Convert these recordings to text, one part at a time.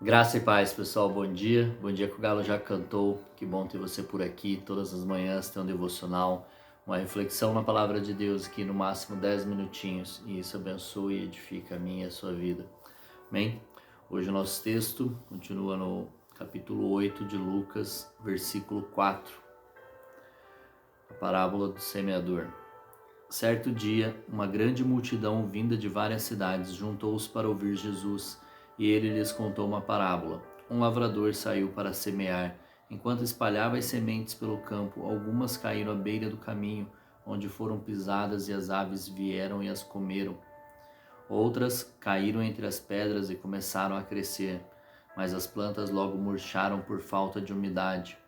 Graça e paz, pessoal. Bom dia. Bom dia que o Galo já cantou. Que bom ter você por aqui. Todas as manhãs tem um devocional, uma reflexão na palavra de Deus aqui no máximo 10 minutinhos. E isso abençoe e edifica a minha e a sua vida. Amém? Hoje o nosso texto continua no capítulo 8 de Lucas, versículo 4. A parábola do semeador. Certo dia, uma grande multidão vinda de várias cidades juntou-se para ouvir Jesus, e ele lhes contou uma parábola. Um lavrador saiu para semear. Enquanto espalhava as sementes pelo campo, algumas caíram à beira do caminho, onde foram pisadas e as aves vieram e as comeram. Outras caíram entre as pedras e começaram a crescer, mas as plantas logo murcharam por falta de umidade.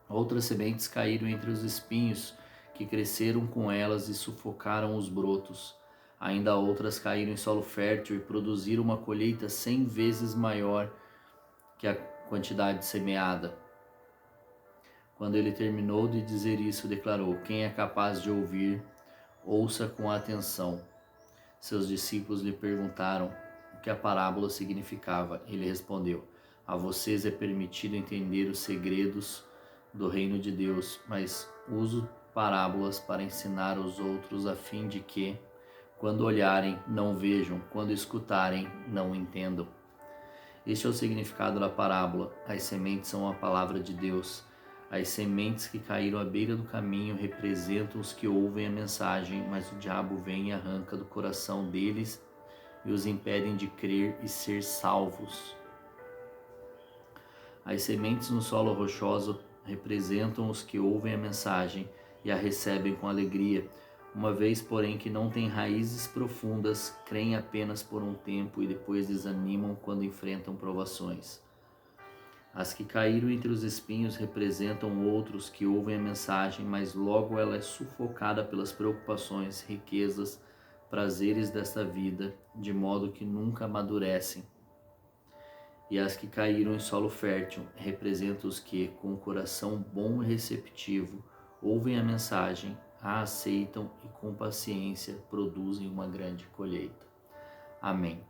Outras sementes caíram entre os espinhos, que cresceram com elas e sufocaram os brotos. Ainda outras caíram em solo fértil e produziram uma colheita 100 vezes maior que a quantidade semeada. Quando ele terminou de dizer isso, declarou: Quem é capaz de ouvir, ouça com atenção. Seus discípulos lhe perguntaram o que a parábola significava. Ele respondeu: A vocês é permitido entender os segredos do reino de Deus, mas uso parábolas para ensinar os outros, a fim de que, quando olharem, não vejam, quando escutarem, não entendam. Este é o significado da parábola. As sementes são a palavra de Deus. As sementes que caíram à beira do caminho representam os que ouvem a mensagem, mas o diabo vem e arranca do coração deles e os impedem de crer e ser salvos. As sementes no solo rochoso representam os que ouvem a mensagem e a recebem com alegria. Uma vez, porém, que não têm raízes profundas, creem apenas por um tempo e depois desanimam quando enfrentam provações. As que caíram entre os espinhos representam outros que ouvem a mensagem, mas logo ela é sufocada pelas preocupações, riquezas, prazeres desta vida, de modo que nunca amadurecem. E as que caíram em solo fértil representam os que, com o coração bom e receptivo, ouvem a mensagem, a aceitam e com paciência produzem uma grande colheita. Amém.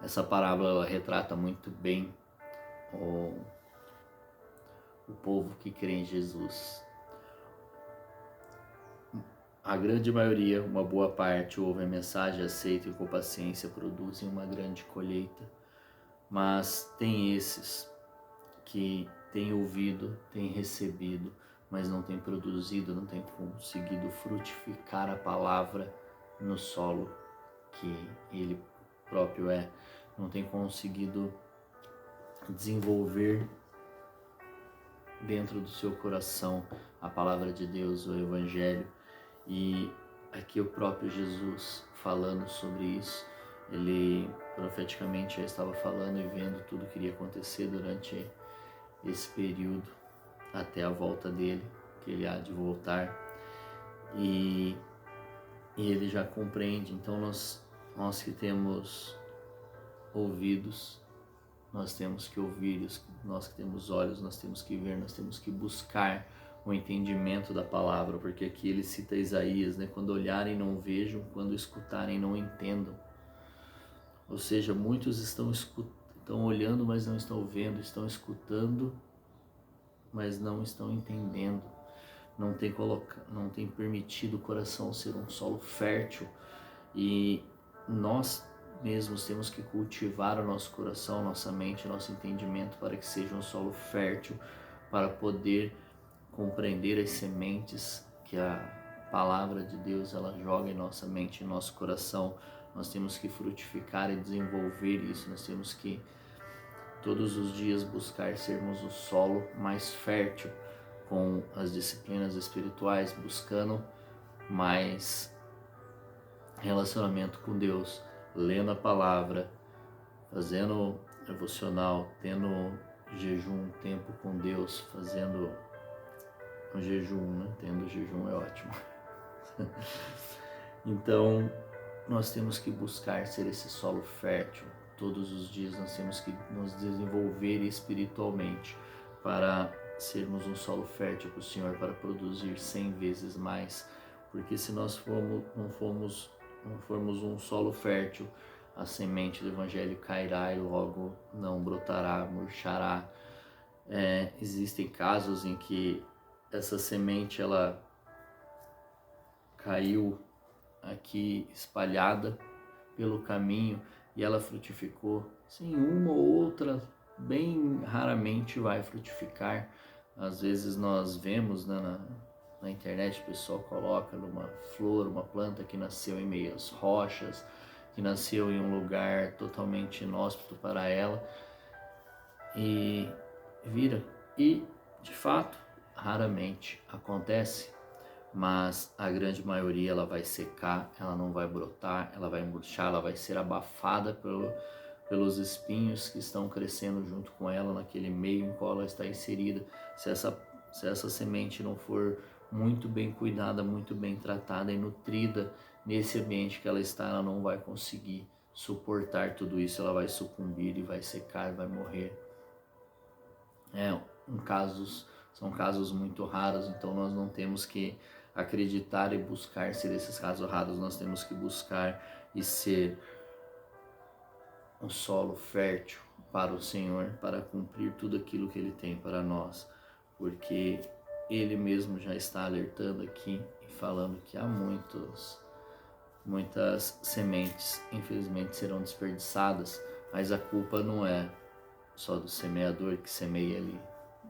Essa parábola ela retrata muito bem o povo que crê em Jesus. A grande maioria, uma boa parte, ouve a mensagem, aceita e com paciência produzem uma grande colheita. Mas tem esses que têm ouvido, têm recebido, mas não têm produzido, não têm conseguido frutificar a palavra no solo que ele próprio é, não tem conseguido desenvolver dentro do seu coração a palavra de Deus, o Evangelho. E aqui o próprio Jesus falando sobre isso, ele profeticamente já estava falando e vendo tudo que iria acontecer durante esse período até a volta dele, que ele há de voltar, e ele já compreende. Então nós que temos ouvidos, nós temos que ouvir, nós que temos olhos, nós temos que ver, nós temos que buscar o entendimento da palavra, porque aqui ele cita Isaías, né? Quando olharem não vejam, quando escutarem não entendam. Ou seja, muitos estão olhando, mas não estão vendo, estão escutando, mas não estão entendendo. Não tem permitido o coração ser um solo fértil, e nós mesmos temos que cultivar o nosso coração, nossa mente, nosso entendimento para que seja um solo fértil, para poder compreender as sementes que a palavra de Deus ela joga em nossa mente, em nosso coração. Nós temos que frutificar e desenvolver isso, nós temos que todos os dias buscar sermos o solo mais fértil com as disciplinas espirituais, buscando mais relacionamento com Deus, lendo a palavra, fazendo devocional, tendo jejum, tempo com Deus, fazendo um jejum, né? Tendo jejum é ótimo. Então, nós temos que buscar ser esse solo fértil. Todos os dias nós temos que nos desenvolver espiritualmente para sermos um solo fértil para o Senhor, para produzir 100 vezes mais. Porque se nós não formos um solo fértil, a semente do Evangelho cairá e logo não brotará, murchará. Existem casos em que essa semente ela caiu aqui espalhada pelo caminho e ela frutificou. Sim, uma ou outra bem raramente vai frutificar. Às vezes nós vemos, né, na internet, o pessoal coloca numa flor, uma planta que nasceu em meio às rochas, que nasceu em um lugar totalmente inóspito para ela e vira. E, de fato, raramente acontece, mas a grande maioria ela vai secar, ela não vai brotar, ela vai murchar, ela vai ser abafada pelos espinhos que estão crescendo junto com ela naquele meio em qual ela está inserida. Se essa semente não for muito bem cuidada, muito bem tratada e nutrida nesse ambiente que ela está, ela não vai conseguir suportar tudo isso, ela vai sucumbir e vai secar, vai morrer. São casos muito raros, então nós não temos que acreditar e buscar ser esses casos raros, nós temos que buscar e ser um solo fértil para o Senhor, para cumprir tudo aquilo que Ele tem para nós, porque Ele mesmo já está alertando aqui e falando que há muitas sementes, infelizmente, serão desperdiçadas, mas a culpa não é só do semeador que semeia ali,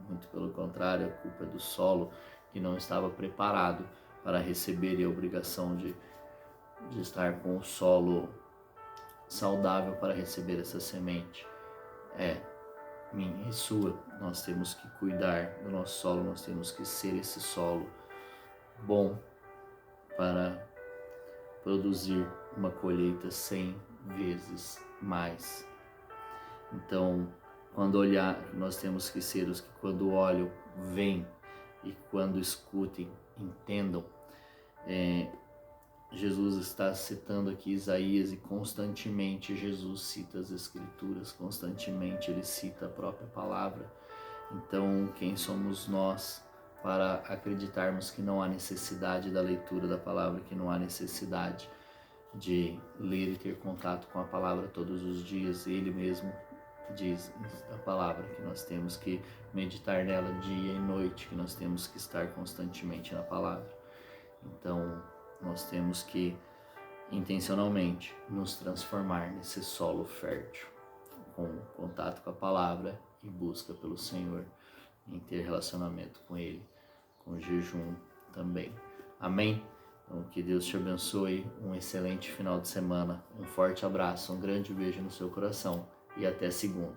muito pelo contrário, a culpa é do solo que não estava preparado para receber e a obrigação de estar com o solo saudável para receber essa semente. Minha e sua. Nós temos que cuidar do nosso solo, nós temos que ser esse solo bom para produzir uma colheita 100 vezes mais. Então, quando olhar, nós temos que ser os que quando olham, veem, e quando escutem, entendam. Jesus está citando aqui Isaías e constantemente Jesus cita as Escrituras, constantemente ele cita a própria palavra. Então, quem somos nós para acreditarmos que não há necessidade da leitura da palavra, que não há necessidade de ler e ter contato com a palavra todos os dias? Ele mesmo diz a palavra que nós temos que meditar nela dia e noite, que nós temos que estar constantemente na palavra. Então, nós temos que intencionalmente nos transformar nesse solo fértil, com contato com a palavra e busca pelo Senhor, em ter relacionamento com Ele, com jejum também. Amém? Então, que Deus te abençoe, um excelente final de semana, um forte abraço, um grande beijo no seu coração e até segunda.